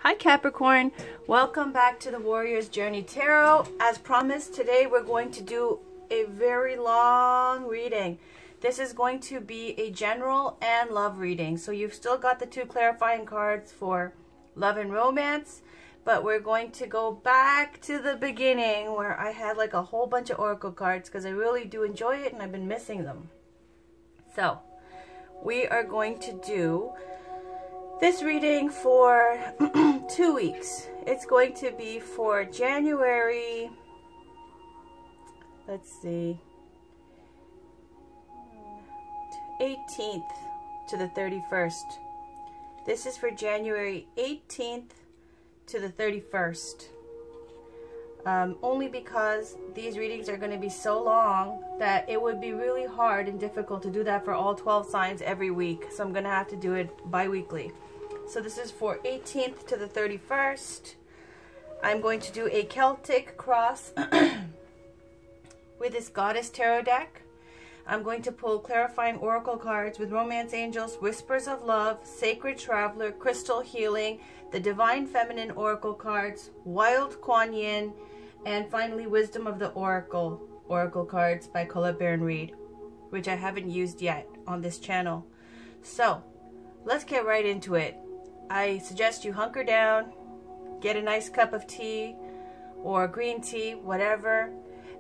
Hi Capricorn, welcome back to the Warrior's Journey Tarot. As promised, today we're going to do a very long reading. This is going to be a general and love reading. So you've still got the two clarifying cards for love and romance, but we're going to go back to the beginning where I had like a whole bunch of oracle cards because I really do enjoy it and I've been missing them. So we are going to do this reading for 2 weeks. It's going to be for January, let's see, 18th to the 31st. This is for January 18th to the 31st. Only because these readings are going to be so long that it would be really hard and difficult to do that for all 12 signs every week. So I'm going to have to do it bi-weekly. So this is for 18th to the 31st. I'm going to do a Celtic cross with this Goddess Tarot deck. I'm going to pull clarifying oracle cards with Romance Angels, Whispers of Love, Sacred Traveler, Crystal Healing, the Divine Feminine oracle cards, Wild Kuan Yin, and finally Wisdom of the Oracle cards by Colette Baron Reid, which I haven't used yet on this channel. So let's get right into it. I suggest you hunker down, get a nice cup of tea or green tea, whatever,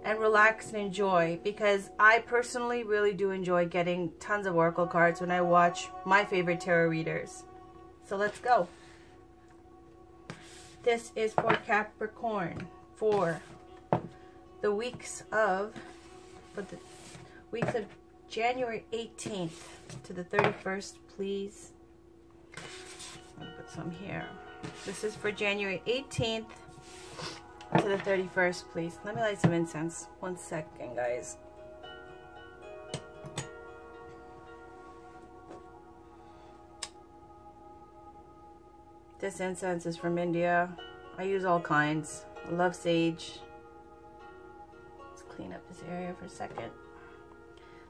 and relax and enjoy, because I personally really do enjoy getting tons of oracle cards when I watch my favorite tarot readers. So let's go. This is for Capricorn for the weeks of January 18th to the 31st, please. I'll put some here. This is for January 18th to the 31st, please. Let me light some incense. 1 second, guys. This incense is from India. I use all kinds. I love sage. Let's clean up this area for a second.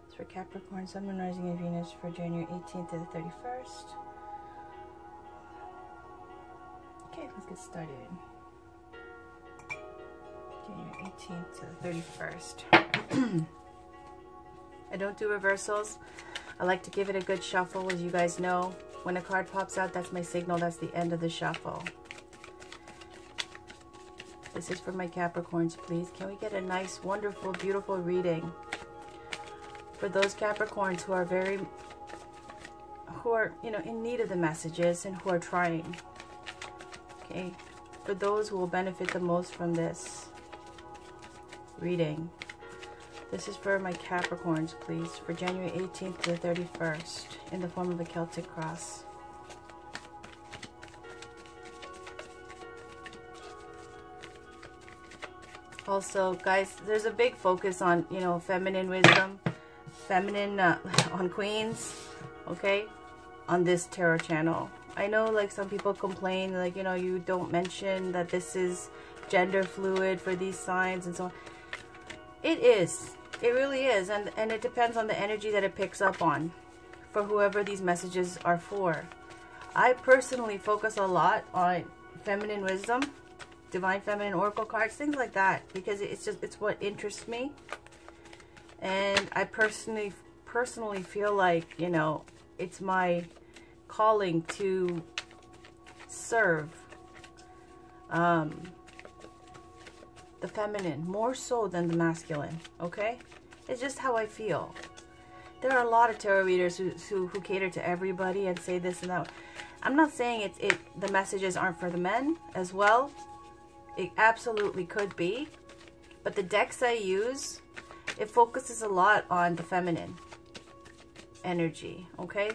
It's for Capricorn, Sun, Moon, Rising, and Venus for January 18th to the 31st. Okay, let's get started. January 18th to the 31st. I don't do reversals. I like to give it a good shuffle, as you guys know. When a card pops out, that's my signal. That's the end of the shuffle. This is for my Capricorns, please. Can we get a nice, wonderful, beautiful reading for those Capricorns who are in need of the messages and who are trying? Okay, for those who will benefit the most from this reading. This is for my Capricorns, please, for January 18th to the 31st, in the form of a Celtic cross. Also, guys, there's a big focus on, feminine wisdom, on queens, okay, on this tarot channel. I know, like, some people complain, like, you don't mention that this is gender fluid for these signs and so on. It is. It really is. And it depends on the energy that it picks up on for whoever these messages are for. I personally focus a lot on feminine wisdom, divine feminine oracle cards, things like that, because it's what interests me. And I personally feel like, it's my calling to serve the feminine more so than the masculine. Okay, it's just how I feel. There are a lot of tarot readers who cater to everybody and say this and that. I'm not saying the messages aren't for the men as well. It absolutely could be, but the decks I use, it focuses a lot on the feminine energy. Okay,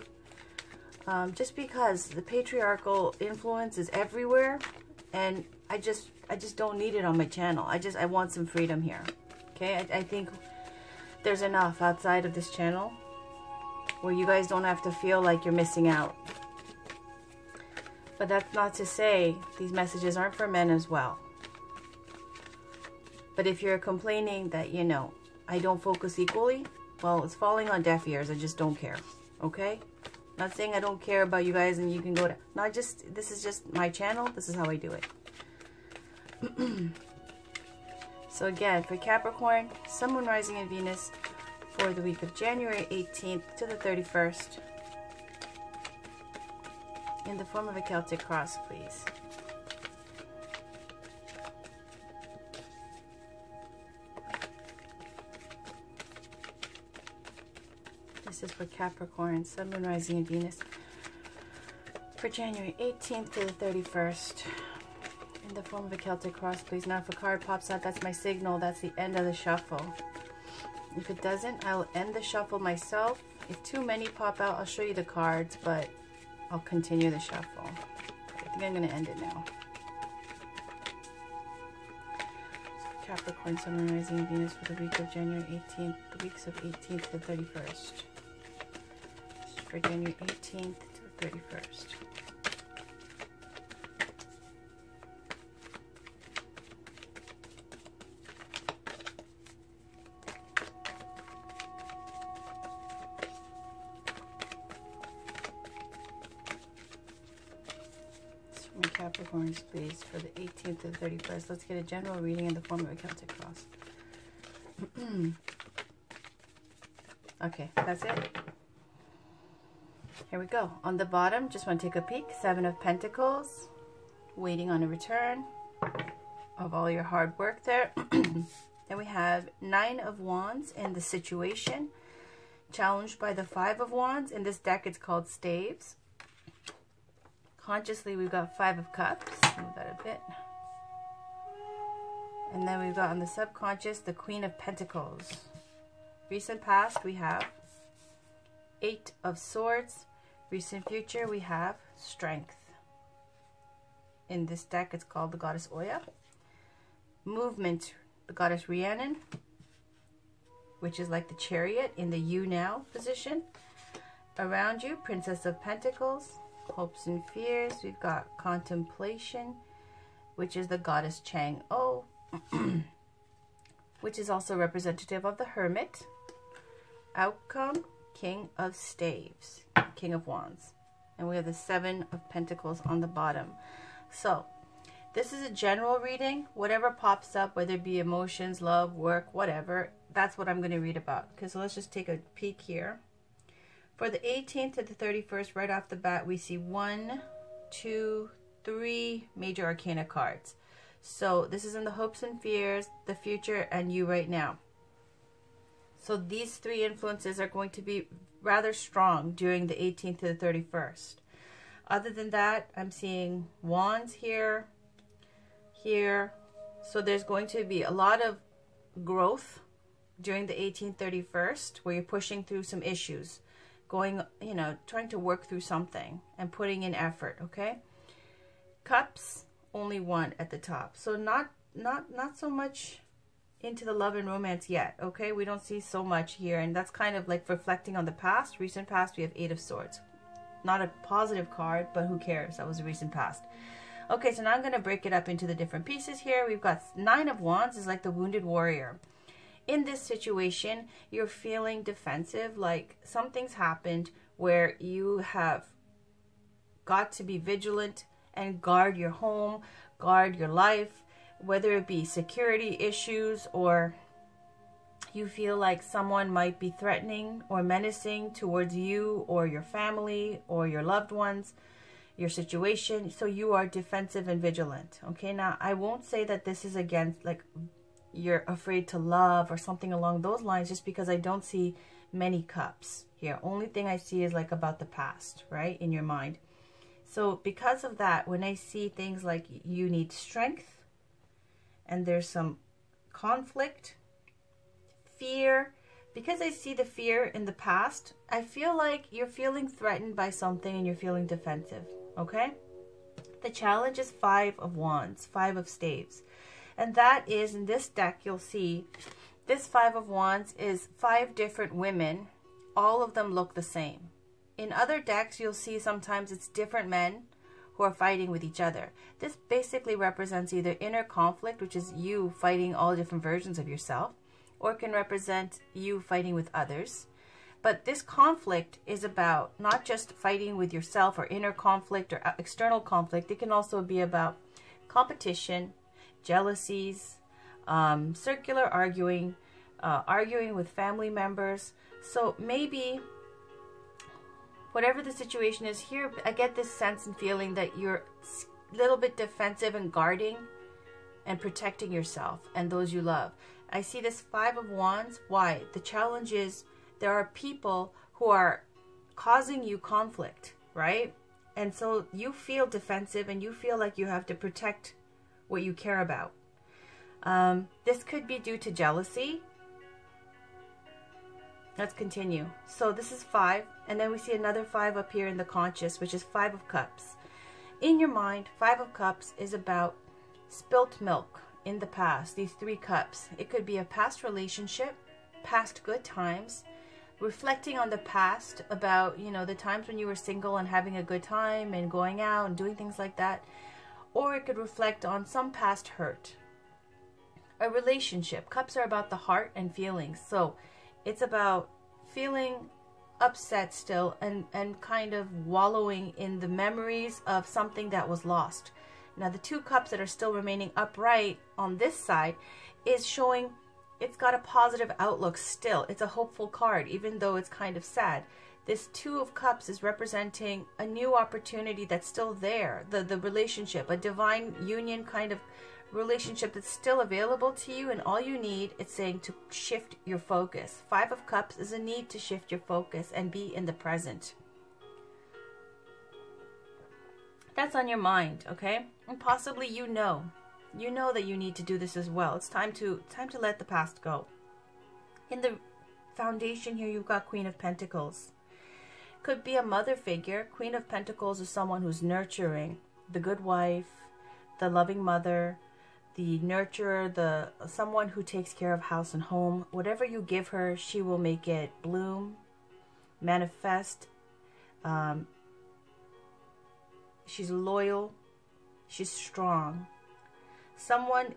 just because the patriarchal influence is everywhere, and I just don't need it on my channel. I want some freedom here. Okay, I think there's enough outside of this channel where you guys don't have to feel like you're missing out. But that's not to say these messages aren't for men as well. But if you're complaining that, I don't focus equally, well, it's falling on deaf ears. I just don't care. Okay? Not saying I don't care about you guys and you can go to... No, this is just my channel. This is how I do it. So again, for Capricorn, Sun, Moon, Rising, and Venus for the week of January 18th to the 31st. In the form of a Celtic cross, please. This is for Capricorn, Sun, Moon, Rising, and Venus for January 18th to the 31st. In the form of a Celtic cross, please. Now if a card pops out, that's my signal. That's the end of the shuffle. If it doesn't, I'll end the shuffle myself. If too many pop out, I'll show you the cards, but I'll continue the shuffle. I think I'm going to end it now. So Capricorn, Sun, Moon, Rising, and Venus for the week of January 18th, the weeks of 18th to the 31st. For January 18th to the 31st. Capricorns, please, for the 18th to the 31st. Let's get a general reading in the form of a Celtic cross. Okay, that's it. Here we go. On the bottom, just want to take a peek. 7 of Pentacles, waiting on a return of all your hard work there. Then we have 9 of Wands in the situation, challenged by the 5 of Wands. In this deck, it's called Staves. Consciously, we've got 5 of Cups. Move that a bit. And then we've got on the subconscious, the Queen of Pentacles. Recent past, we have 8 of Swords. Recent future, we have Strength. In this deck, it's called the Goddess Oya. Movement, the Goddess Rhiannon, which is like the Chariot in the you now position. Around you, Princess of Pentacles. Hopes and fears, we've got Contemplation, which is the Goddess Chang-O, which is also representative of the Hermit. Outcome, King of Staves, King of Wands. And we have the 7 of Pentacles on the bottom. So, this is a general reading. Whatever pops up, whether it be emotions, love, work, whatever, that's what I'm going to read about. Okay, so let's just take a peek here. For the 18th to the 31st, right off the bat, we see 1, 2, 3 major arcana cards. So this is in the hopes and fears, the future, and you right now. So these 3 influences are going to be rather strong during the 18th to the 31st. Other than that, I'm seeing Wands here, here. So there's going to be a lot of growth during the 18th, 31st, where you're pushing through some issues. Going, you know, trying to work through something and putting in effort, okay? Cups, only 1 at the top. So not so much into the love and romance yet, okay? We don't see so much here, and that's kind of like reflecting on the past. Recent past, we have 8 of Swords. Not a positive card, but who cares? That was a recent past. Okay, so now I'm going to break it up into the different pieces here. We've got 9 of Wands is like the wounded warrior. In this situation, you're feeling defensive, like something's happened where you have got to be vigilant and guard your home, guard your life, whether it be security issues or you feel like someone might be threatening or menacing towards you or your family or your loved ones, your situation. So you are defensive and vigilant. Okay, now I won't say that this is against like you're afraid to love or something along those lines, just because I don't see many cups here. Only thing I see is like about the past, right, in your mind. So because of that, when I see things like you need strength and there's some conflict, fear, because I see the fear in the past, I feel like you're feeling threatened by something and you're feeling defensive, okay? The challenge is 5 of Wands, 5 of Staves. And that is, in this deck, you'll see, this 5 of Wands is 5 different women. All of them look the same. In other decks, you'll see sometimes it's different men who are fighting with each other. This basically represents either inner conflict, which is you fighting all different versions of yourself, or it can represent you fighting with others. But this conflict is about not just fighting with yourself or inner conflict or external conflict. It can also be about competition, jealousies, circular arguing, arguing with family members. So maybe whatever the situation is here, I get this sense and feeling that you're a little bit defensive and guarding and protecting yourself and those you love. I see this 5 of Wands. Why? The challenge is there are people who are causing you conflict, right? And so you feel defensive and you feel like you have to protect what you care about. This could be due to jealousy. Let's continue. So this is 5, and then we see another 5 up here in the conscious, which is 5 of Cups. In your mind, 5 of Cups is about spilt milk in the past. These 3 cups. It could be a past relationship, past good times, reflecting on the past about, you know, the times when you were single and having a good time and going out and doing things like that. Or it could reflect on some past hurt. A relationship. Cups are about the heart and feelings. So it's about feeling upset still and kind of wallowing in the memories of something that was lost. Now the 2 cups that are still remaining upright on this side is showing it's got a positive outlook still. It's a hopeful card, even though it's kind of sad. This 2 of Cups is representing a new opportunity that's still there. The relationship, a divine union kind of relationship that's still available to you, and all you need, it's saying to shift your focus. 5 of Cups is a need to shift your focus and be in the present. That's on your mind, okay? And possibly you know that you need to do this as well. It's time to let the past go. In the foundation here, you've got Queen of Pentacles. Could be a mother figure. Queen of Pentacles is someone who's nurturing, the good wife, the loving mother, the nurturer, someone who takes care of house and home. Whatever you give her, she will make it bloom, manifest. She's loyal. She's strong. Someone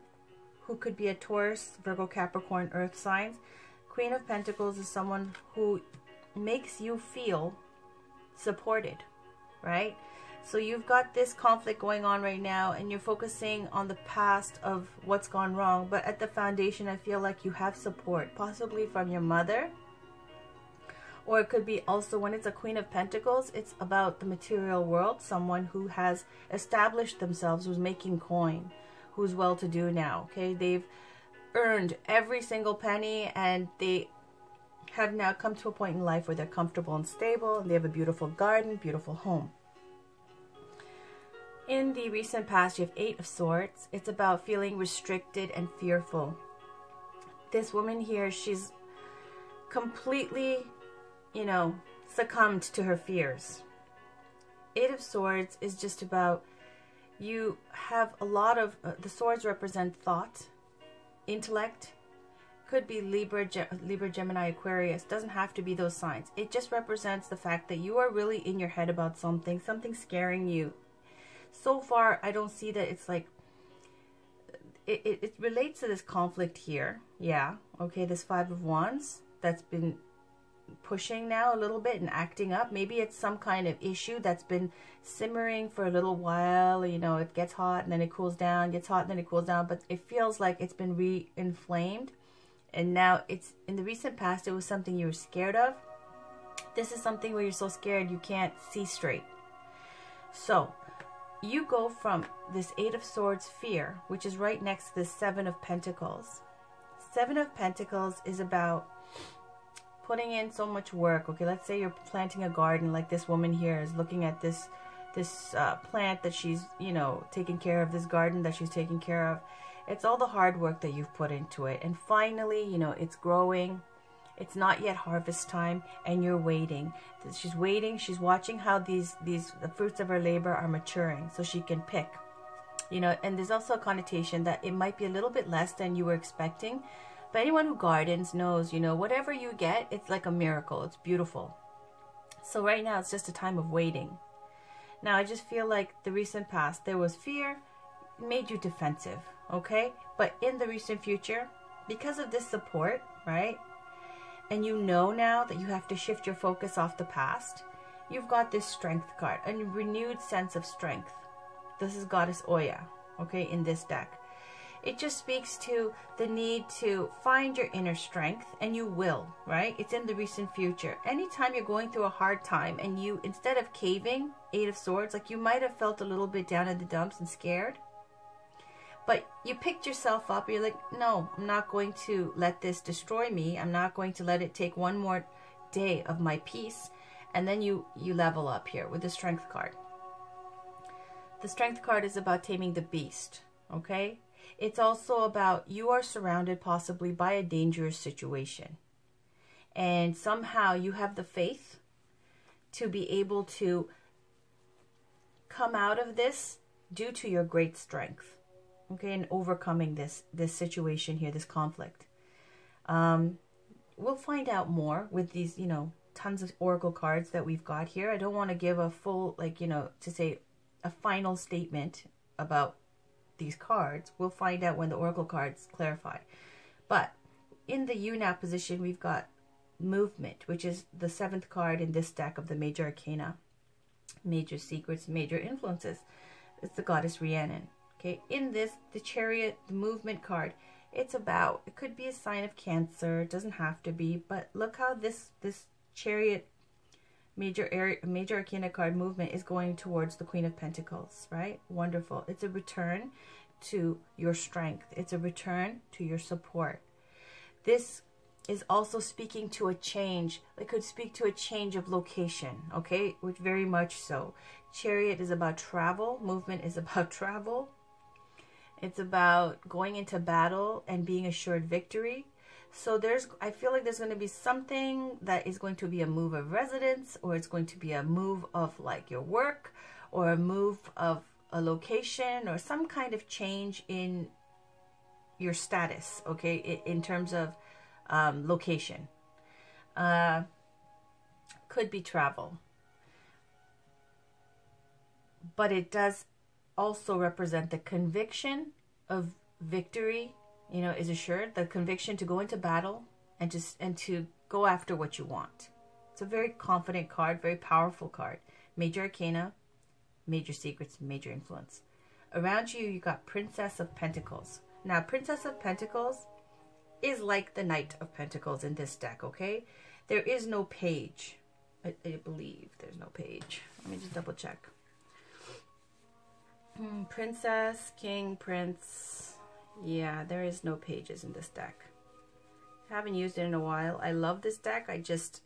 who could be a Taurus, Virgo, Capricorn, earth signs. Queen of Pentacles is someone who makes you feel supported, right? So you've got this conflict going on right now and you're focusing on the past of what's gone wrong. But at the foundation, I feel like you have support, possibly from your mother. Or it could be also, when it's a Queen of Pentacles, it's about the material world. Someone who has established themselves, who's making coin, who's well-to-do now, okay? They've earned every single penny and they have now come to a point in life where they're comfortable and stable and they have a beautiful garden, beautiful home. In the recent past, you have 8 of Swords. It's about feeling restricted and fearful. This woman here, she's completely, you know, succumbed to her fears. 8 of Swords is just about, you have a lot of, the swords represent thought, intellect. Could be Libra, Gemini, Aquarius. Doesn't have to be those signs. It just represents the fact that you are really in your head about something scaring you. So far, I don't see that it's like, it relates to this conflict here. Yeah, okay, this 5 of Wands that's been pushing now a little bit and acting up. Maybe it's some kind of issue that's been simmering for a little while. You know, it gets hot and then it cools down, gets hot and then it cools down, but it feels like it's been re-inflamed. And now it's, in the recent past, it was something you were scared of. This is something where you're so scared you can't see straight. So you go from this 8 of Swords fear, which is right next to the 7 of Pentacles. 7 of Pentacles is about putting in so much work. Okay, let's say you're planting a garden, like this woman here is looking at this plant that she's, you know, taking care of, this garden that she's taking care of. It's all the hard work that you've put into it, and finally, you know, it's growing. It's not yet harvest time, and you're waiting. She's waiting. She's watching how the fruits of her labor are maturing, so she can pick. You know, and there's also a connotation that it might be a little bit less than you were expecting. But anyone who gardens knows, you know, whatever you get, it's like a miracle. It's beautiful. So right now, it's just a time of waiting. Now, I just feel like the recent past, there was fear, made you defensive, okay? But in the recent future, because of this support, right? and you know now that you have to shift your focus off the past, you've got this strength card, a renewed sense of strength. This is Goddess Oya, okay, in this deck. It just speaks to the need to find your inner strength, and you will, right? It's in the recent future. Anytime you're going through a hard time and you, instead of caving, Eight of Swords, like you might have felt a little bit down in the dumps and scared, but you picked yourself up. You're like, no, I'm not going to let this destroy me. I'm not going to let it take one more day of my peace. And then you level up here with the Strength card. The Strength card is about taming the beast, okay? It's also about you are surrounded possibly by a dangerous situation. And somehow you have the faith to be able to come out of this due to your great strength, okay? And overcoming this situation here, this conflict. We'll find out more with these, you know, tons of oracle cards that we've got here. I don't want to give a full, like, you know, to say a final statement about these cards. We'll find out when the oracle cards clarify. But in the UNAP position, we've got movement, which is the 7th card in this deck of the major arcana. Major secrets, major influences. It's the goddess Rhiannon. Okay, in this, the chariot, the movement card, it's about, it could be a sign of Cancer, it doesn't have to be, but look how this chariot major arcana card movement is going towards the Queen of Pentacles, right? Wonderful. It's a return to your strength. It's a return to your support. This is also speaking to a change. It could speak to a change of location, okay? Which very much so. Chariot is about travel. Movement is about travel. It's about going into battle and being assured victory. So I feel like there's going to be something that is going to be a move of residence, or it's going to be a move of like your work, or a move of a location, or some kind of change in your status, okay, in terms of location. Could be travel. But it does also represent the conviction of victory, you know, is assured, the conviction to go into battle and to go after what you want. It's a very confident card, very powerful card. Major arcana, major secrets, major influence. Around you, you got Princess of Pentacles. Now, Princess of Pentacles is like the Knight of Pentacles in this deck, okay? There is no page. I believe there's no page. Let me just double check. Princess, King, Prince. Yeah, there is no pages in this deck. I haven't used it in a while. I love this deck. I just,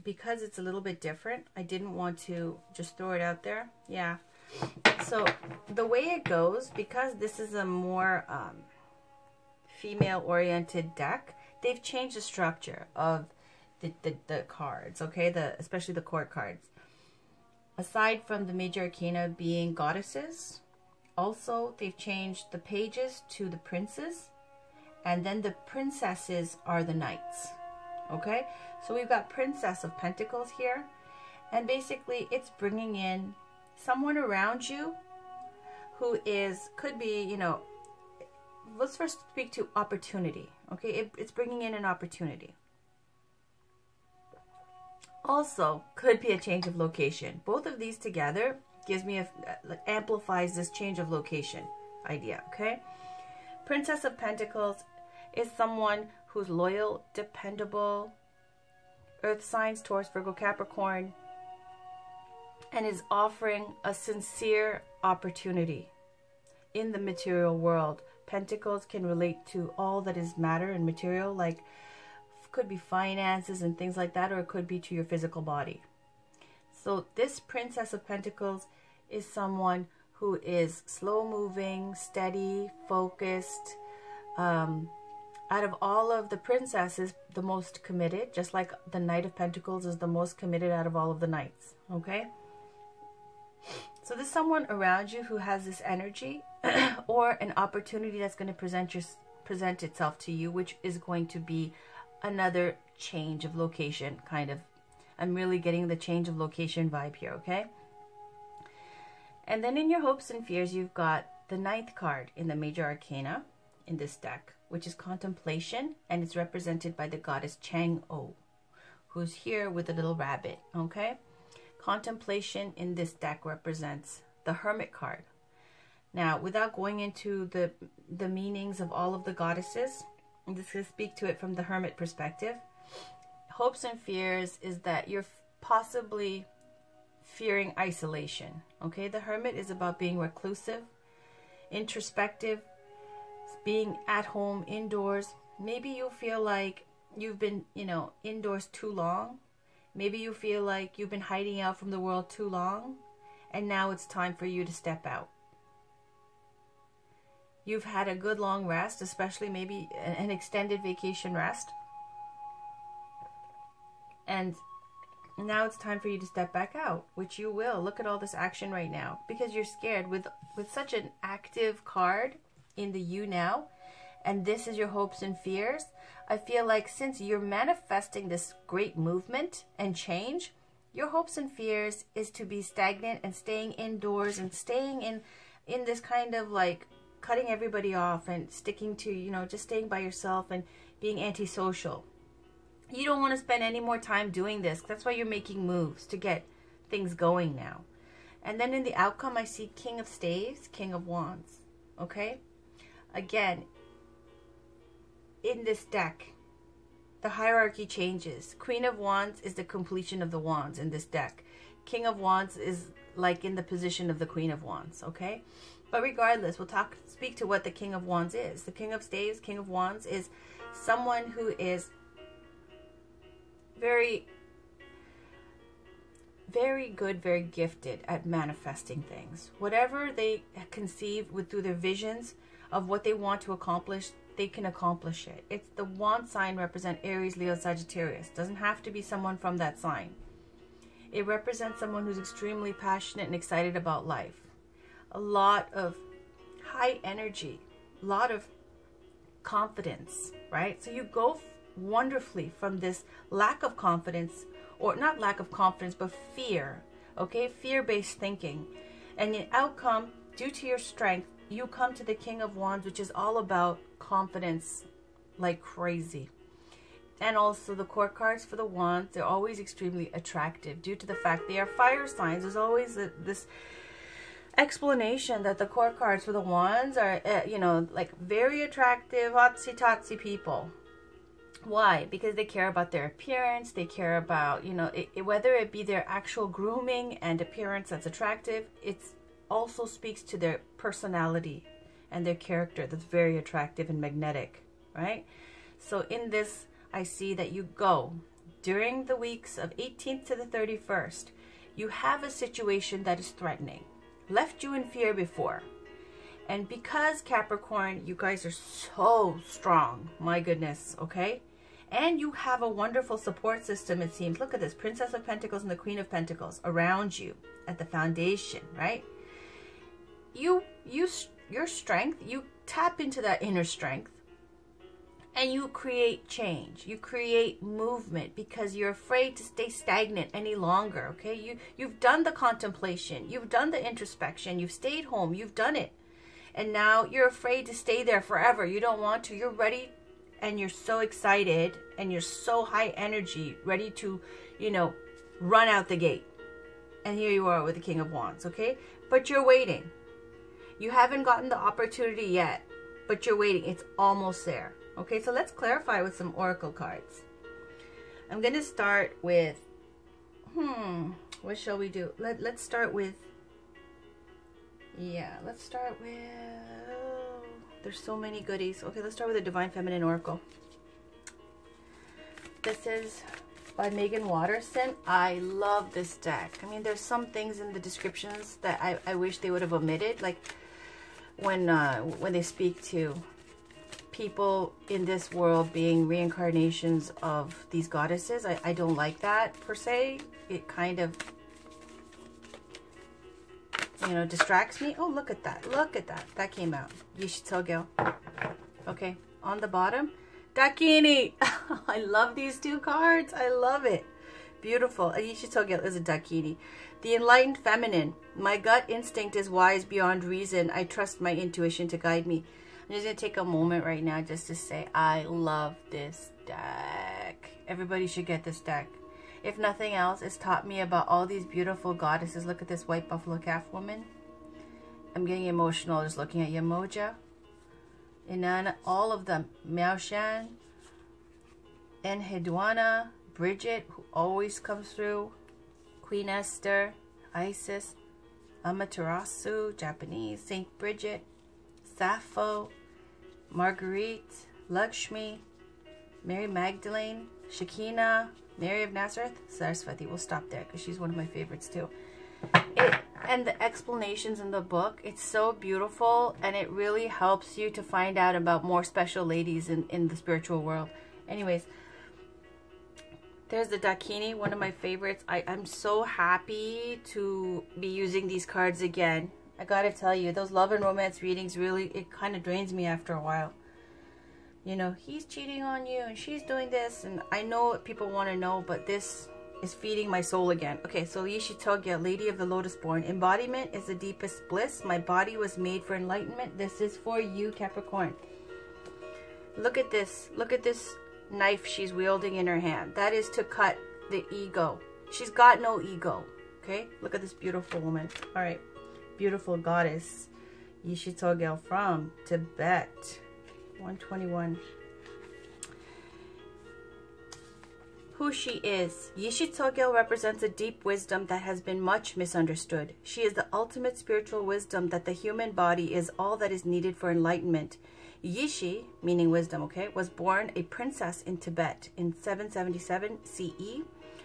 because it's a little bit different, I didn't want to just throw it out there. Yeah. So the way it goes, because this is a more female-oriented deck, they've changed the structure of the cards, okay? Especially the court cards. Aside from the major arcana being goddesses, also they've changed the pages to the princes, and then the princesses are the knights, okay? So we've got Princess of Pentacles here, and basically it's bringing in someone around you who could be, you know, let's first speak to opportunity, okay? It's bringing in an opportunity. Also, could be a change of location. Both of these together gives me amplifies this change of location idea, okay? Princess of Pentacles is someone who's loyal, dependable, earth signs, Taurus, Virgo, Capricorn, and is offering a sincere opportunity in the material world. Pentacles can relate to all that is matter and material, like could be finances and things like that, or it could be to your physical body. So this Princess of Pentacles is someone who is slow moving, steady, focused. Out of all of the princesses, the most committed, just like the Knight of Pentacles is the most committed out of all of the knights, okay? So there's someone around you who has this energy or an opportunity that's going to present itself to you, which is going to be another change of location, kind of. I'm really getting the change of location vibe here, okay? And then in your hopes and fears, you've got the 9th card in the major arcana in this deck, which is contemplation, and it's represented by the goddess Chang'o. who's here with a little rabbit, okay? Contemplation in this deck represents the Hermit card. Now, without going into the meanings of all of the goddesses, I'm just going to speak to it from the Hermit perspective. Hopes and fears is that you're possibly fearing isolation, okay? The Hermit is about being reclusive, introspective, being at home, indoors. Maybe you feel like you've been, indoors too long. Maybe you feel like you've been hiding out from the world too long, and now it's time for you to step out. You've had a good long rest, especially maybe an extended vacation rest. And now it's time for you to step back out, which you will. Look at all this action right now because you're scared with such an active card in the you now. And this is your hopes and fears. I feel like since you're manifesting this great movement and change, your hopes and fears is to be stagnant and staying indoors and staying in this kind of like cutting everybody off and sticking to, just staying by yourself and being antisocial. You don't want to spend any more time doing this. That's why you're making moves to get things going now. And then in the outcome, I see King of Staves, King of Wands. Okay? Again, in this deck, the hierarchy changes. Queen of Wands is the completion of the Wands in this deck. King of Wands is like in the position of the Queen of Wands, okay? But regardless, we'll speak to what the King of Wands is. The King of Staves, King of Wands is someone who is very, very good, very gifted at manifesting things. Whatever they conceive through their visions of what they want to accomplish, they can accomplish it. It's the wand sign represent Aries, Leo, Sagittarius. Doesn't have to be someone from that sign. It represents someone who's extremely passionate and excited about life. A lot of high energy, a lot of confidence, right? So you go wonderfully from this lack of confidence, or not lack of confidence, but fear, okay? Fear-based thinking. And the outcome, due to your strength, you come to the King of Wands, which is all about confidence like crazy. And also the court cards for the Wands, they're always extremely attractive due to the fact they are fire signs. There's always this explanation that the court cards for the Wands are, like very attractive, hotsy-totsy people. Why? Because they care about their appearance. They care about, whether it be their actual grooming and appearance that's attractive, it also speaks to their personality and their character that's very attractive and magnetic, right? So in this, I see that you go during the weeks of 18th to the 31st, you have a situation that is threatening, left you in fear before. And because Capricorn, you guys are so strong, my goodness, okay? And you have a wonderful support system, it seems. Look at this, Princess of Pentacles and the Queen of Pentacles around you at the foundation, right? Your strength, you tap into that inner strength and you create change. You create movement because you're afraid to stay stagnant any longer, okay? You've done the contemplation, you've done the introspection, you've stayed home, you've done it. And now you're afraid to stay there forever. You don't want to. You're ready and you're so excited and you're so high energy, ready to, run out the gate. And here you are with the King of Wands, okay? But you're waiting. You haven't gotten the opportunity yet, but you're waiting. It's almost there. Okay, so let's clarify with some oracle cards. I'm going to start with, what shall we do? Let's start with, let's start with, there's so many goodies. Okay, let's start with the Divine Feminine Oracle. This is by Megan Watterson. I love this deck. I mean, there's some things in the descriptions that I wish they would have omitted, like when they speak to people in this world being reincarnations of these goddesses. I don't like that per se. It kind of, distracts me. Oh, look at that. Look at that. That came out. Yishitogyo. Okay, on the bottom, Dakini. I love these two cards. I love it. Beautiful. Yishitogyo is a Dakini. The Enlightened Feminine. My gut instinct is wise beyond reason. I trust my intuition to guide me. I'm just going to take a moment right now just to say I love this deck. Everybody should get this deck. If nothing else, it's taught me about all these beautiful goddesses. Look at this white buffalo calf woman. I'm getting emotional just looking at Yamoja, Inanna, all of them. Miaoshan, Enheduanna, Bridget, who always comes through, Queen Esther, Isis, Amaterasu, Japanese, Saint Bridget, Sappho, Marguerite, Lakshmi, Mary Magdalene, Shekinah, Mary of Nazareth, Saraswati. We'll stop there because she's one of my favorites too. And the explanations in the book, it's so beautiful, and it really helps you to find out about more special ladies in the spiritual world. Anyways, there's the Dakini, one of my favorites. I'm so happy to be using these cards again. I gotta tell you, those love and romance readings really, it kind of drains me after a while. You know, he's cheating on you and she's doing this, and I know what people want to know, but this is feeding my soul again. Okay, so Yishitogya, Lady of the Lotus Born. Embodiment is the deepest bliss. My body was made for enlightenment. This is for you, Capricorn. Look at this. Look at this knife she's wielding in her hand. That is to cut the ego. She's got no ego. Okay, look at this beautiful woman. All right, beautiful goddess Yishitogya from Tibet. 121. Who she is. Yishitogya represents a deep wisdom that has been much misunderstood. She is the ultimate spiritual wisdom that the human body is all that is needed for enlightenment. Yishi, meaning wisdom, okay, was born a princess in Tibet in 777 CE.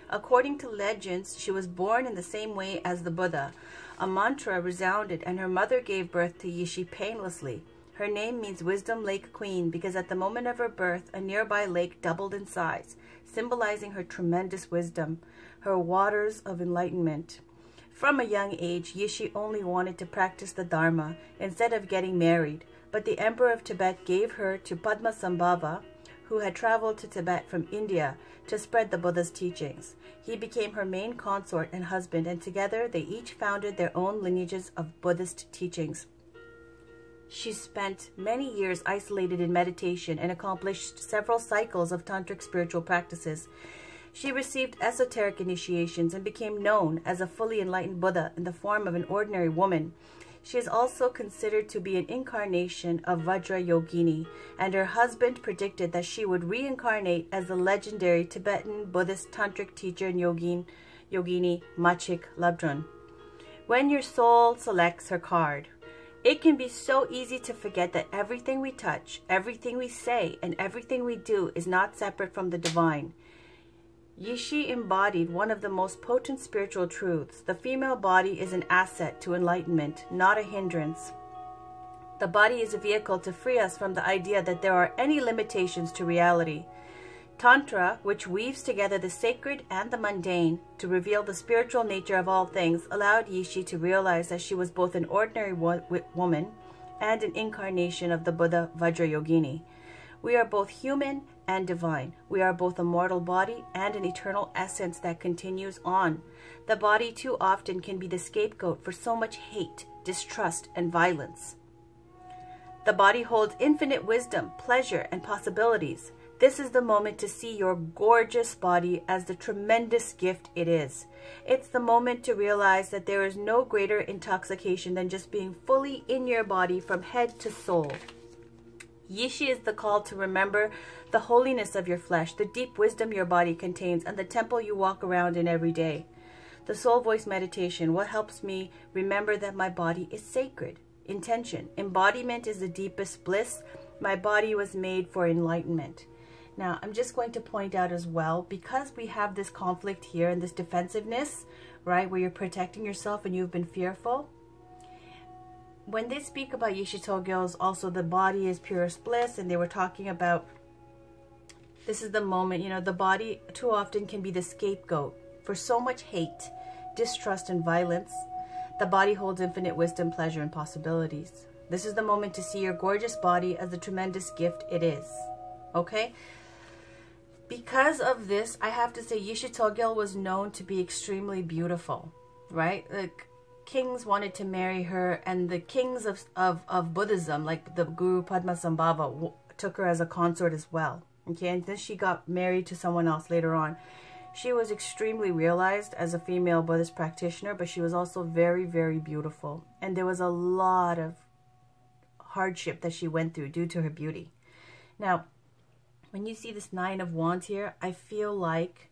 According to legends, she was born in the same way as the Buddha. A mantra resounded and her mother gave birth to Yishi painlessly. Her name means Wisdom Lake Queen because at the moment of her birth, a nearby lake doubled in size, symbolizing her tremendous wisdom, her waters of enlightenment. From a young age, Yishi only wanted to practice the Dharma instead of getting married, but the Emperor of Tibet gave her to Padmasambhava, who had traveled to Tibet from India to spread the Buddha's teachings. He became her main consort and husband, and together they each founded their own lineages of Buddhist teachings. She spent many years isolated in meditation and accomplished several cycles of tantric spiritual practices. She received esoteric initiations and became known as a fully enlightened Buddha in the form of an ordinary woman. She is also considered to be an incarnation of Vajra Yogini, and her husband predicted that she would reincarnate as the legendary Tibetan Buddhist tantric teacher and yogini Machik Labdrön. When your soul selects her card, it can be so easy to forget that everything we touch, everything we say, and everything we do is not separate from the divine. Yishi embodied one of the most potent spiritual truths. The female body is an asset to enlightenment, not a hindrance. The body is a vehicle to free us from the idea that there are any limitations to reality. Tantra, which weaves together the sacred and the mundane to reveal the spiritual nature of all things, allowed Yishi to realize that she was both an ordinary woman and an incarnation of the Buddha Vajrayogini. We are both human and divine. We are both a mortal body and an eternal essence that continues on. The body too often can be the scapegoat for so much hate, distrust, and violence. The body holds infinite wisdom, pleasure, and possibilities. This is the moment to see your gorgeous body as the tremendous gift it is. It's the moment to realize that there is no greater intoxication than just being fully in your body from head to soul. Yishi is the call to remember the holiness of your flesh, the deep wisdom your body contains, and the temple you walk around in every day. The soul voice meditation, what helps me remember that my body is sacred. Intention, embodiment is the deepest bliss. My body was made for enlightenment. Now, I'm just going to point out as well, because we have this conflict here and this defensiveness, right, where you're protecting yourself and you've been fearful. When they speak about Yishitogyo's, also the body is purest bliss, and they were talking about, this is the moment, you know, the body too often can be the scapegoat for so much hate, distrust, and violence. The body holds infinite wisdom, pleasure, and possibilities. This is the moment to see your gorgeous body as the tremendous gift it is. Okay? Because of this, I have to say Yishitogya was known to be extremely beautiful, right? Like, kings wanted to marry her, and the kings of Buddhism, like the Guru Padmasambhava, took her as a consort as well. Okay, and then she got married to someone else later on. She was extremely realized as a female Buddhist practitioner, but she was also very, very beautiful. And there was a lot of hardship that she went through due to her beauty. Now, when you see this Nine of Wands here, I feel like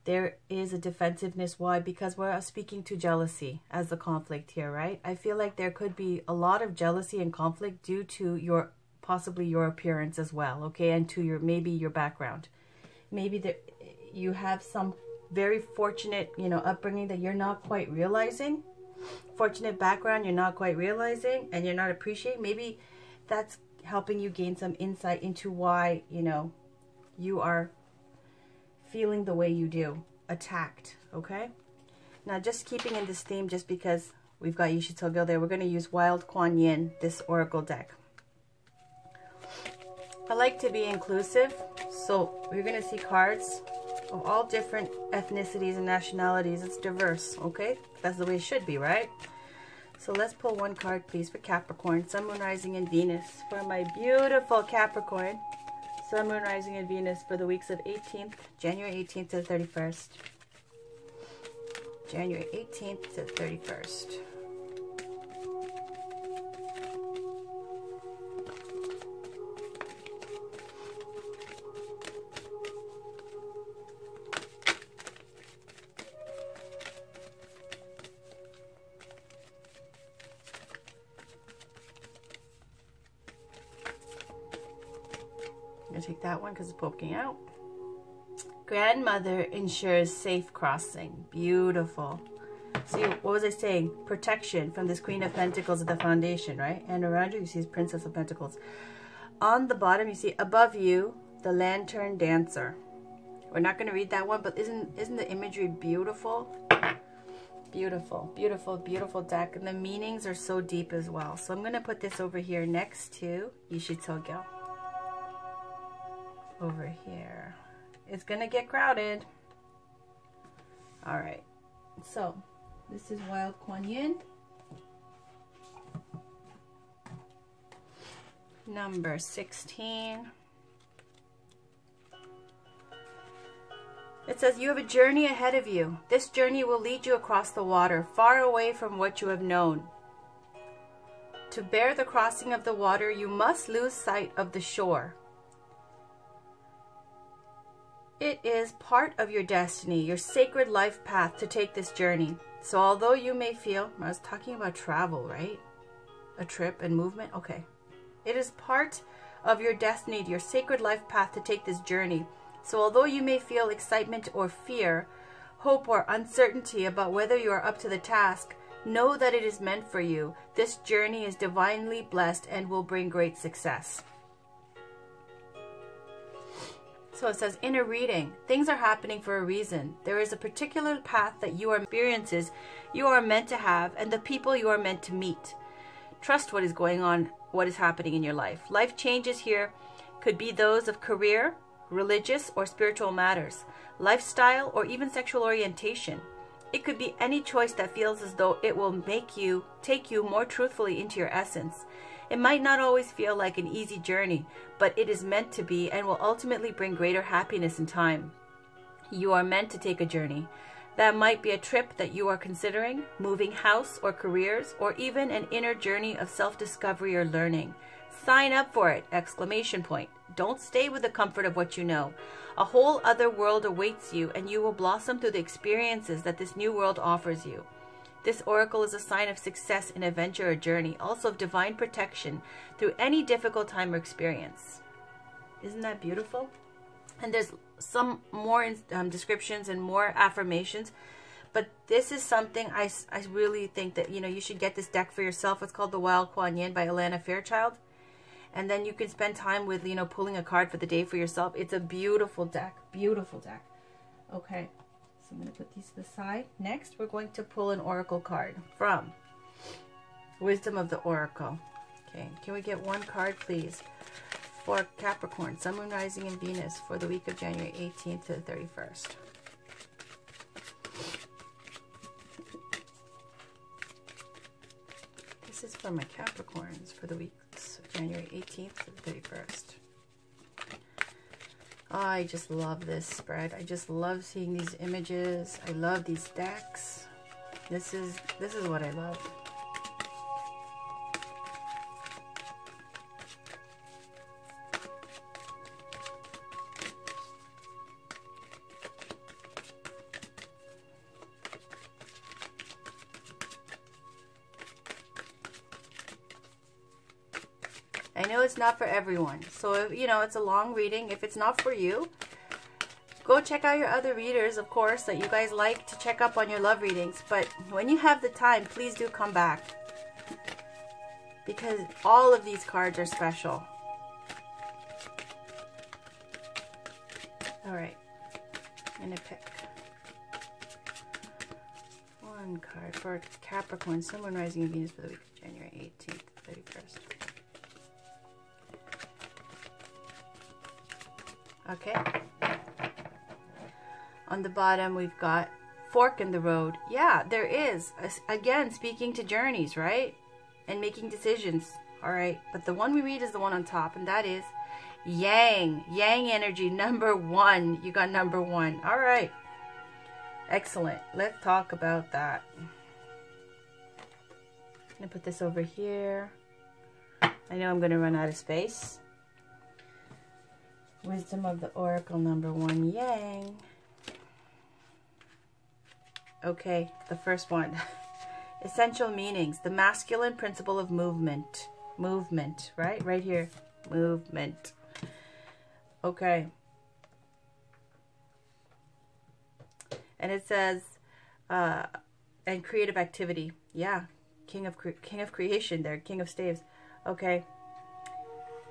there is a defensiveness. Why? Because we're speaking to jealousy as the conflict here, right? I feel like there could be a lot of jealousy and conflict due to possibly your appearance as well, okay? And to maybe your background. Maybe you have some very fortunate, upbringing that you're not quite realizing. Fortunate background you're not quite realizing and you're not appreciating. Maybe that's helping you gain some insight into why, you are feeling the way you do. Attacked, okay? Now, just keeping in this theme, just because we've got Yishitogyo there, we're going to use Wild Kuan Yin, this oracle deck. I like to be inclusive, so we're going to see cards of all different ethnicities and nationalities. It's diverse, okay? That's the way it should be, right? So let's pull one card, please, for Capricorn. Sun, Moon, Rising, and Venus. For my beautiful Capricorn. Sun, Moon, Rising, and Venus for the weeks of January 18th to the 31st. January 18th to the 31st. I'm going to take that one because it's poking out. Grandmother ensures safe crossing. Beautiful. See, what was I saying? Protection from this Queen of Pentacles at the foundation, right? And around you, you see this Princess of Pentacles. On the bottom, you see above you, the Lantern Dancer. We're not going to read that one, but isn't the imagery beautiful? Beautiful, beautiful, beautiful deck. And the meanings are so deep as well. So I'm going to put this over here next to Yishitogyo. Over here. It's going to get crowded. All right. So, this is Wild Kuan Yin. Number 16. It says, you have a journey ahead of you. This journey will lead you across the water, far away from what you have known. To bear the crossing of the water, you must lose sight of the shore. It is part of your destiny, your sacred life path to take this journey. So although you may feel, I was talking about travel, right? A trip and movement. Okay. It is part of your destiny, your sacred life path to take this journey. So although you may feel excitement or fear, hope or uncertainty about whether you are up to the task, know that it is meant for you. This journey is divinely blessed and will bring great success. So it says, in a reading, things are happening for a reason. There is a particular path that you are experiences you are meant to have and the people you are meant to meet. Trust what is going on, what is happening in your life. Life changes here could be those of career, religious or spiritual matters, lifestyle, or even sexual orientation. It could be any choice that feels as though it will take you more truthfully into your essence. It might not always feel like an easy journey, but it is meant to be and will ultimately bring greater happiness in time. You are meant to take a journey. That might be a trip that you are considering, moving house or careers, or even an inner journey of self-discovery or learning. Sign up for it! Exclamation point. Don't stay with the comfort of what you know. A whole other world awaits you, and you will blossom through the experiences that this new world offers you. This oracle is a sign of success in a venture or journey, also of divine protection through any difficult time or experience. Isn't that beautiful? And there's some more descriptions and more affirmations, but this is something I really think that, you should get this deck for yourself. It's called the Wild Kuan Yin by Alana Fairchild. And then you can spend time with, pulling a card for the day for yourself. It's a beautiful deck. Beautiful deck. Okay. So I'm going to put these to the side. Next, we're going to pull an oracle card from Wisdom of the Oracle. Okay. Can we get one card, please, for Capricorn, Sun, Moon, Rising, and Venus for the week of January 18th to the 31st? This is for my Capricorns for the weeks of January 18th to the 31st. I just love this spread. I just love seeing these images. I love these decks. This is what I love. I know it's not for everyone, so if, you know, it's a long reading. If it's not for you, go check out your other readers, of course, that you guys like to check up on your love readings. But when you have the time, please do come back, because all of these cards are special. All right, I'm gonna pick one card for Capricorn, Sun, Moon, Rising, and Venus for the week of January 18th to 31st. Okay. On the bottom, we've got fork in the road. Yeah, there is. Again, speaking to journeys, right? And making decisions. All right. But the one we read is the one on top, and that is Yang. Yang energy, number 1. You got number 1. All right. Excellent. Let's talk about that. I'm going to put this over here. I know I'm going to run out of space. Wisdom of the Oracle, number 1, Yang. Okay, the first one. Essential meanings. The masculine principle of movement. Movement, right? Right here. Movement. Okay. And it says, and creative activity. Yeah, king of creation there, king of staves. Okay.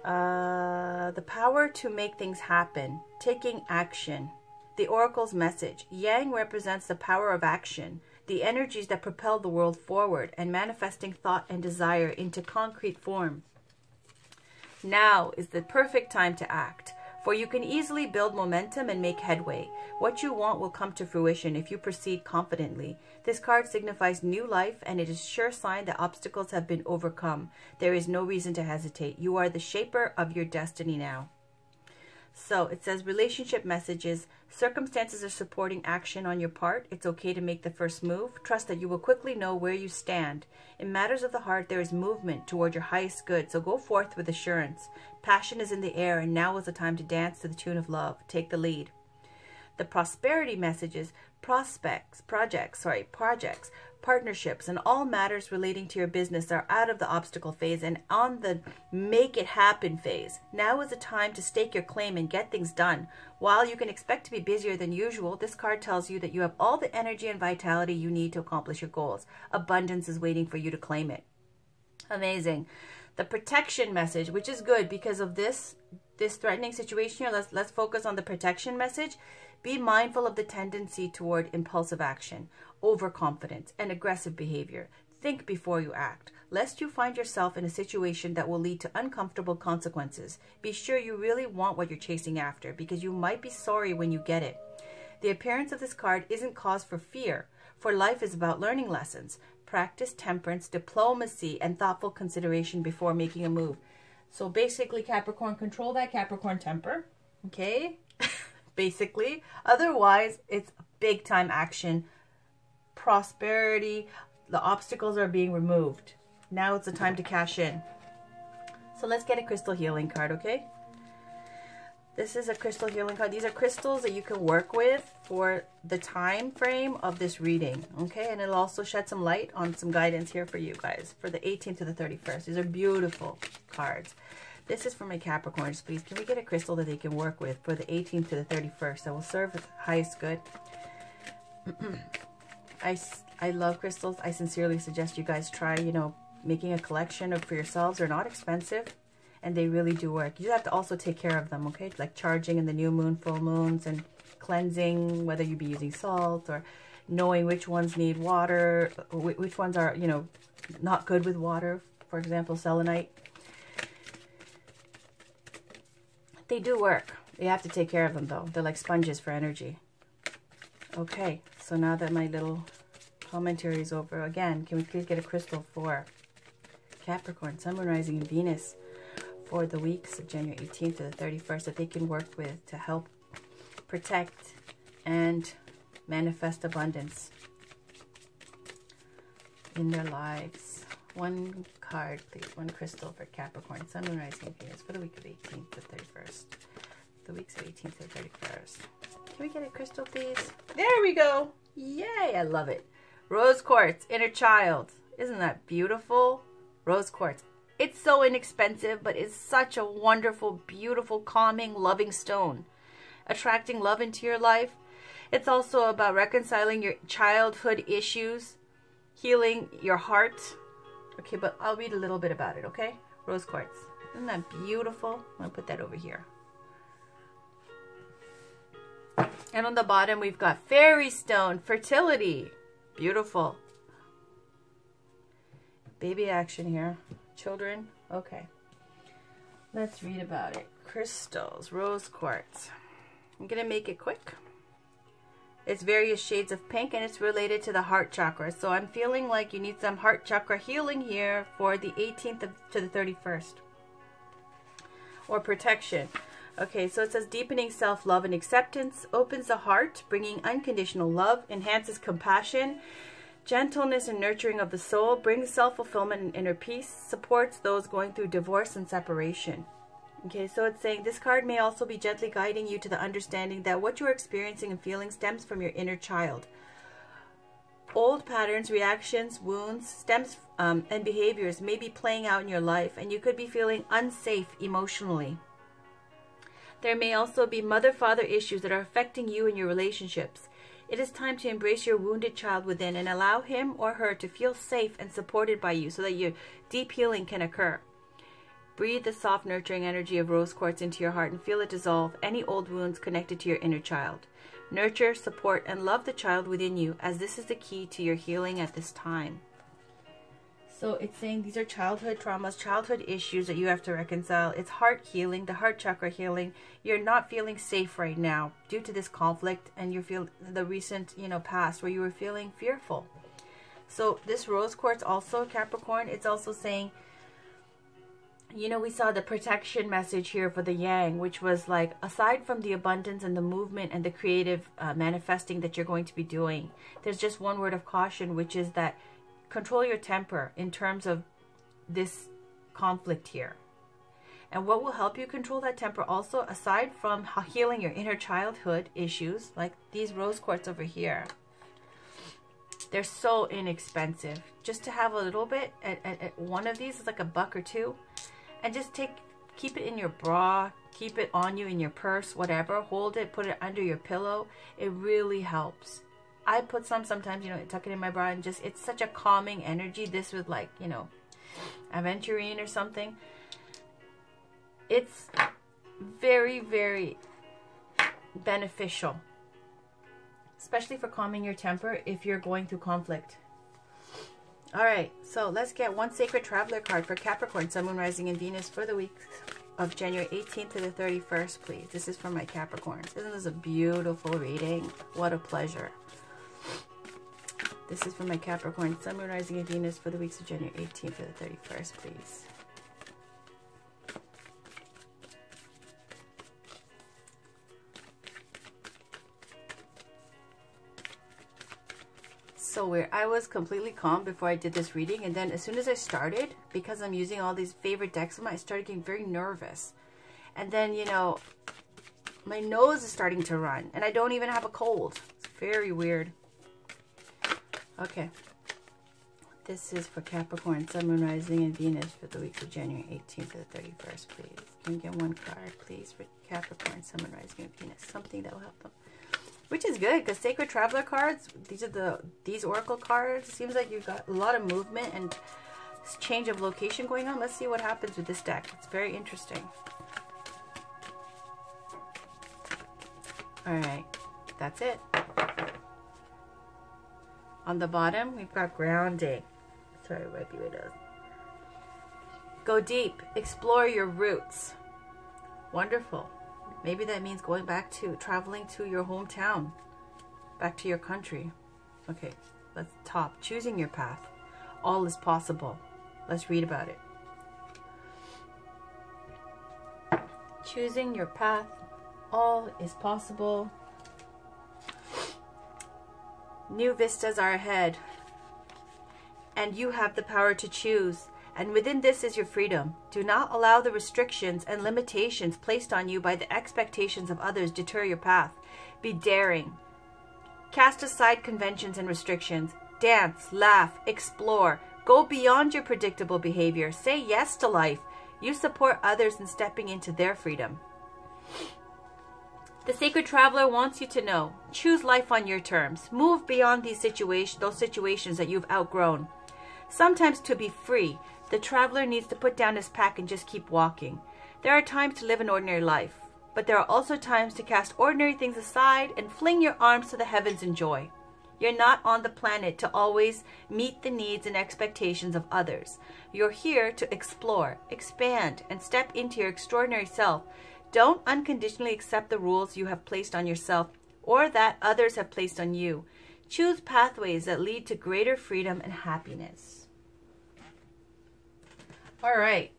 The power to make things happen, taking action. The Oracle's message. Yang represents the power of action, the energies that propel the world forward and manifesting thought and desire into concrete form. Now is the perfect time to act, for you can easily build momentum and make headway. What you want will come to fruition if you proceed confidently. This card signifies new life, and it is a sure sign that obstacles have been overcome. There is no reason to hesitate. You are the shaper of your destiny now. So it says relationship messages. Circumstances are supporting action on your part. It's okay to make the first move. Trust that you will quickly know where you stand. In matters of the heart, there is movement toward your highest good. So go forth with assurance. Passion is in the air, and now is the time to dance to the tune of love. Take the lead. The prosperity messages, projects, partnerships, and all matters relating to your business are out of the obstacle phase and on the make it happen phase. Now is the time to stake your claim and get things done. While you can expect to be busier than usual, this card tells you that you have all the energy and vitality you need to accomplish your goals. Abundance is waiting for you to claim it. Amazing. The protection message, which is good because of this threatening situation here. Let's focus on the protection message. Be mindful of the tendency toward impulsive action, overconfidence, and aggressive behavior. Think before you act, lest you find yourself in a situation that will lead to uncomfortable consequences. Be sure you really want what you're chasing after, because you might be sorry when you get it. The appearance of this card isn't cause for fear, for life is about learning lessons. Practice temperance, diplomacy, and thoughtful consideration before making a move. So basically, Capricorn, control that Capricorn temper, okay? Basically. Otherwise, it's big time action. Prosperity. The obstacles are being removed. Now it's the time to cash in. So let's get a crystal healing card, okay? This is a crystal healing card. These are crystals that you can work with for the time frame of this reading, okay? And it'll also shed some light on some guidance here for you guys for the 18th to the 31st. These are beautiful cards. This is for my Capricorns, please. Can we get a crystal that they can work with for the 18th to the 31st that will serve as highest good? I love crystals. I sincerely suggest you guys try, you know, making a collection for yourselves. They're not expensive, and they really do work. You have to also take care of them, okay? Like charging in the new moon, full moons, and cleansing, whether you be using salt or knowing which ones need water, which ones are, you know, not good with water. For example, selenite. They do work. You have to take care of them, though. They're like sponges for energy. Okay, so now that my little commentary is over, again, can we please get a crystal for Capricorn, Sun, Moon, Rising, and Venus for the weeks of January 18th to the 31st that they can work with to help protect and manifest abundance in their lives. One card, please. One crystal for Capricorn, Sun, Moon, Rising, Venus for the week of 18th to 31st. The weeks of 18th to 31st. Can we get a crystal, please? There we go. Yay, I love it. Rose quartz, inner child. Isn't that beautiful? Rose quartz. It's so inexpensive, but it's such a wonderful, beautiful, calming, loving stone. Attracting love into your life. It's also about reconciling your childhood issues, healing your heart. Okay, but I'll read a little bit about it, okay? Rose quartz. Isn't that beautiful? I'm going to put that over here. And on the bottom, we've got fairy stone, fertility. Beautiful. Baby action here. Children. Okay. Let's read about it. Crystals, rose quartz. I'm going to make it quick. It's various shades of pink and it's related to the heart chakra. So I'm feeling like you need some heart chakra healing here for the 18th to the 31st. Or protection. Okay, so it says deepening self-love and acceptance, opens the heart, bringing unconditional love, enhances compassion, gentleness and nurturing of the soul, brings self-fulfillment and inner peace, supports those going through divorce and separation. Okay, so it's saying this card may also be gently guiding you to the understanding that what you're experiencing and feeling stems from your inner child. Old patterns, reactions, wounds, stems and behaviors may be playing out in your life, and you could be feeling unsafe emotionally. There may also be mother-father issues that are affecting you and your relationships. It is time to embrace your wounded child within and allow him or her to feel safe and supported by you so that your deep healing can occur. Breathe the soft, nurturing energy of rose quartz into your heart and feel it dissolve any old wounds connected to your inner child. Nurture, support, and love the child within you, as this is the key to your healing at this time. So it's saying these are childhood traumas, childhood issues that you have to reconcile. It's heart healing, the heart chakra healing. You're not feeling safe right now due to this conflict and you feel the recent, past where you were feeling fearful. So this rose quartz also, Capricorn, it's also saying, we saw the protection message here for the yang, which was like, aside from the abundance and the movement and the creative manifesting that you're going to be doing, there's just one word of caution, which is that control your temper in terms of this conflict here. And what will help you control that temper also, aside from healing your inner childhood issues, like these rose quartz over here, they're so inexpensive. Just to have a little bit at one of these is like $1 or $2. And just keep it in your bra, keep it on you in your purse, whatever. Hold it, put it under your pillow. It really helps. I put some sometimes, tuck it in my bra, and just, it's such a calming energy. This with like, aventurine or something. It's very, very beneficial, especially for calming your temper if you're going through conflict. All right, so let's get one sacred traveler card for Capricorn, Sun, Moon, Rising, and Venus for the week of January 18th to the 31st, please. This is for my Capricorns. Isn't this a beautiful reading? What a pleasure. This is for my Capricorn, Sun, Moon, Rising, and Venus for the weeks of January 18th to the 31st, please. So weird. I was completely calm before I did this reading, and then as soon as I started, because I'm using all these favorite decks of mine, I started getting very nervous. And then, my nose is starting to run, and I don't even have a cold. It's very weird. Okay. This is for Capricorn, Sun, Moon, Rising, and Venus for the weeks of January 18th to the 31st, please. Can you get one card, please, for Capricorn, Sun, Moon, Rising, and Venus? Something that will help them. Which is good, because Sacred Traveler cards, these Oracle cards, it seems like you've got a lot of movement and change of location going on. Let's see what happens with this deck. It's very interesting. Alright, that's it. On the bottom, we've got grounding. Sorry, it might be with us. Go deep. Explore your roots. Wonderful. Maybe that means going back to traveling to your hometown, back to your country. Okay, let's top. Choosing your path. All is possible. Let's read about it. Choosing your path. All is possible. New vistas are ahead. And you have the power to choose. And within this is your freedom. Do not allow the restrictions and limitations placed on you by the expectations of others deter your path. Be daring. Cast aside conventions and restrictions. Dance, laugh, explore. Go beyond your predictable behavior. Say yes to life. You support others in stepping into their freedom. The Sacred Traveler wants you to know. Choose life on your terms. Move beyond those situations that you've outgrown. Sometimes to be free, the traveler needs to put down his pack and just keep walking. There are times to live an ordinary life, but there are also times to cast ordinary things aside and fling your arms to the heavens in joy. You're not on the planet to always meet the needs and expectations of others. You're here to explore, expand, and step into your extraordinary self. Don't unconditionally accept the rules you have placed on yourself or that others have placed on you. Choose pathways that lead to greater freedom and happiness. All right.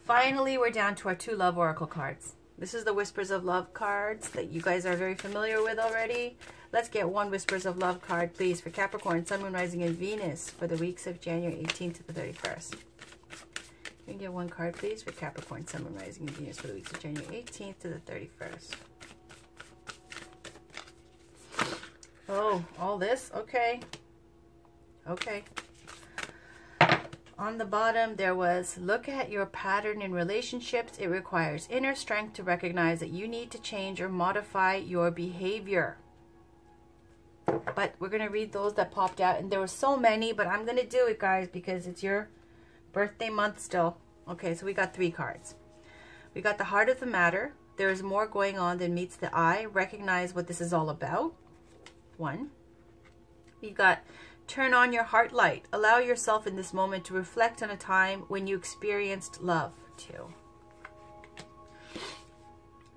Finally, we're down to our 2 love oracle cards. This is the Whispers of Love cards that you guys are very familiar with already. Let's get 1 Whispers of Love card, please, for Capricorn, Sun, Moon, Rising, and Venus for the weeks of January 18th to the 31st. Can you get 1 card, please, for Capricorn, Sun, Moon, Rising, and Venus for the weeks of January 18th to the 31st. Oh, all this? Okay. Okay. On the bottom, there was, look at your pattern in relationships. It requires inner strength to recognize that you need to change or modify your behavior. But we're going to read those that popped out. And there were so many, but I'm going to do it, guys, because it's your birthday month still. Okay, so we got 3 cards. We got the Heart of the Matter. There is more going on than meets the eye. Recognize what this is all about. 1. We got Turn on your heart light. Allow yourself in this moment to reflect on a time when you experienced love. 2.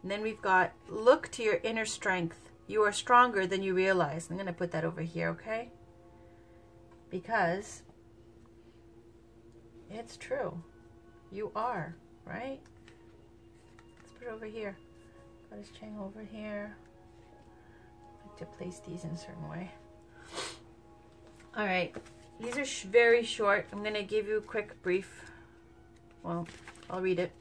And then we've got Look to your inner strength. You are stronger than you realize. I'm going to put that over here, okay? Because it's true. You are, right? Let's put it over here. Got his chain over here. I like to place these in a certain way. All right, these are very short. I'm going to give you a quick brief. Well, I'll read it.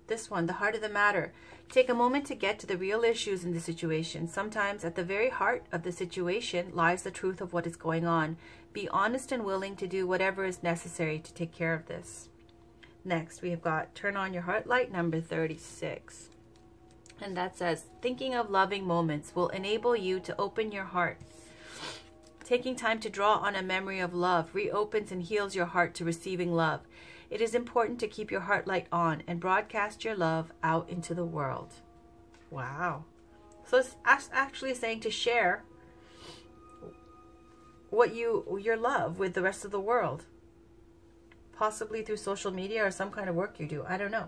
This one, the Heart of the Matter. Take a moment to get to the real issues in the situation. Sometimes at the very heart of the situation lies the truth of what is going on. Be honest and willing to do whatever is necessary to take care of this. Next, we have got Turn on your heart light, number 36. And that says, thinking of loving moments will enable you to open your heart. Taking time to draw on a memory of love reopens and heals your heart to receiving love. It is important to keep your heart light on and broadcast your love out into the world. Wow. So it's actually saying to share what your love with the rest of the world. Possibly through social media or some kind of work you do. I don't know.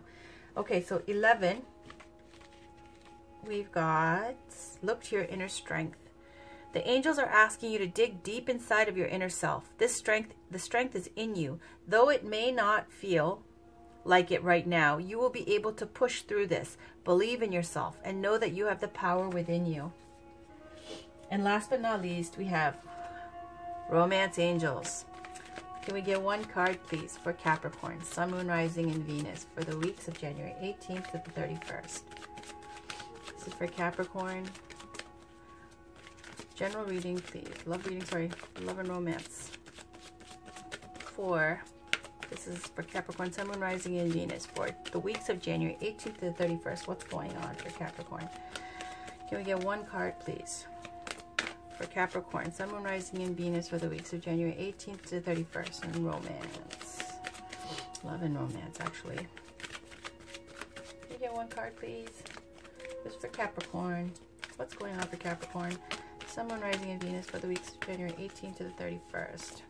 Okay, so 11. We've got Look to your inner strength. The angels are asking you to dig deep inside of your inner self. The strength is in you. Though it may not feel like it right now, you will be able to push through this. Believe in yourself and know that you have the power within you. And last but not least, we have Romance Angels. Can we get 1 card, please, for Capricorn, Sun, Moon, Rising, and Venus for the weeks of January 18th to the 31st? This is for Capricorn. General reading, please. Love reading, sorry. Love and romance. This is for Capricorn, Sun, Moon, Rising, and Venus for the weeks of January 18th to the 31st. What's going on for Capricorn? Can we get 1 card, please? For Capricorn, Sun, Moon, Rising, and Venus for the weeks of January 18th to the 31st. And romance. Love and romance, actually. Can we get 1 card, please? This is for Capricorn. What's going on for Capricorn? Sun, Moon, Rising, and Venus for the weeks of January 18th to the 31st.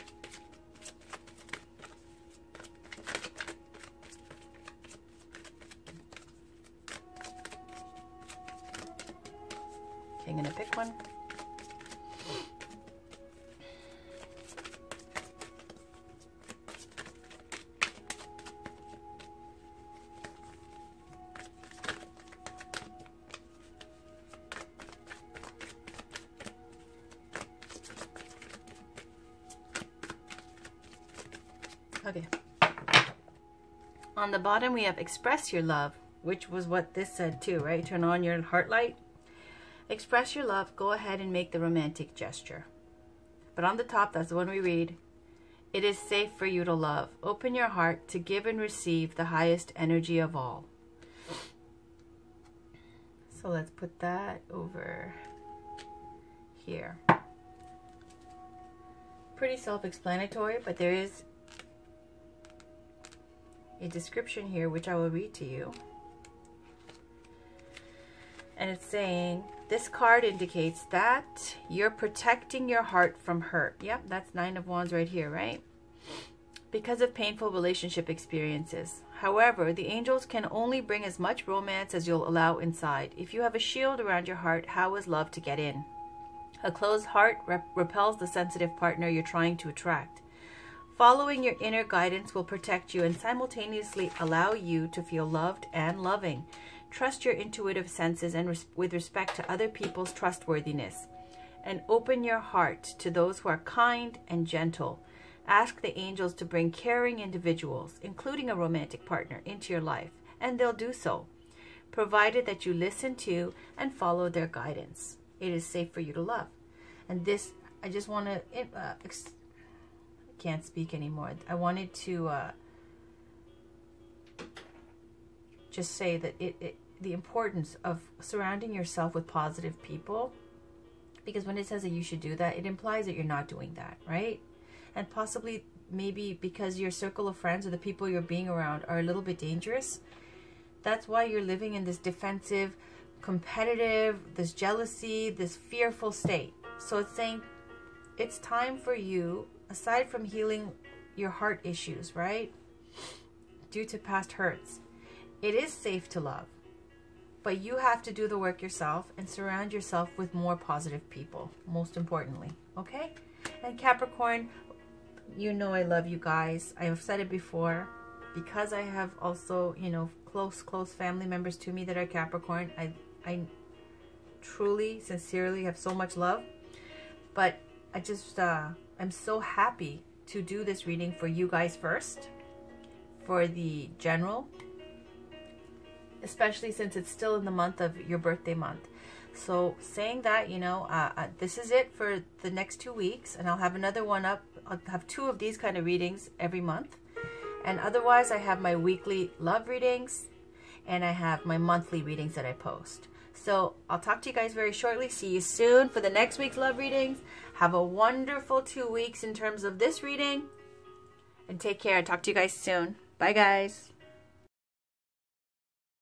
Okay, I'm going to pick one. Okay. On the bottom, we have express your love, which was what this said too, right? Turn on your heart light. Express your love. Go ahead and make the romantic gesture. But on the top, that's the one we read. It is safe for you to love. Open your heart to give and receive the highest energy of all. So let's put that over here. Pretty self-explanatory, but there is a description here which I will read to you. And it's saying, this card indicates that you're protecting your heart from hurt. Yep, that's 9 of Wands right here, right? Because of painful relationship experiences. However, the angels can only bring as much romance as you'll allow inside. If you have a shield around your heart, how is love to get in? A closed heart repels the sensitive partner you're trying to attract. Following your inner guidance will protect you and simultaneously allow you to feel loved and loving. Trust your intuitive senses and with respect to other people's trustworthiness. And open your heart to those who are kind and gentle. Ask the angels to bring caring individuals, including a romantic partner, into your life, and they'll do so, provided that you listen to and follow their guidance. It is safe for you to love. And this, I just want to, I can't speak anymore. I wanted to just say that the importance of surrounding yourself with positive people, because when it says that you should do that, it implies that you're not doing that, right? And possibly maybe because your circle of friends or the people you're being around are a little bit dangerous. That's why you're living in this defensive, competitive, this jealousy, this fearful state. So it's saying it's time for you, aside from healing your heart issues, right? Due to past hurts, it is safe to love. But you have to do the work yourself and surround yourself with more positive people, most importantly, okay? And Capricorn, you know I love you guys. I have said it before. Because I have also, you know, close family members to me that are Capricorn, I truly, sincerely have so much love. But I just, I'm so happy to do this reading for you guys first, for the general, especially since it's still in the month of your birthday month. So saying that, you know, this is it for the next 2 weeks, and I'll have another one up. I'll have 2 of these kind of readings every month. And otherwise, I have my weekly love readings, and I have my monthly readings that I post. So I'll talk to you guys very shortly. See you soon for the next week's love readings. Have a wonderful 2 weeks in terms of this reading. And take care. Talk to you guys soon. Bye, guys.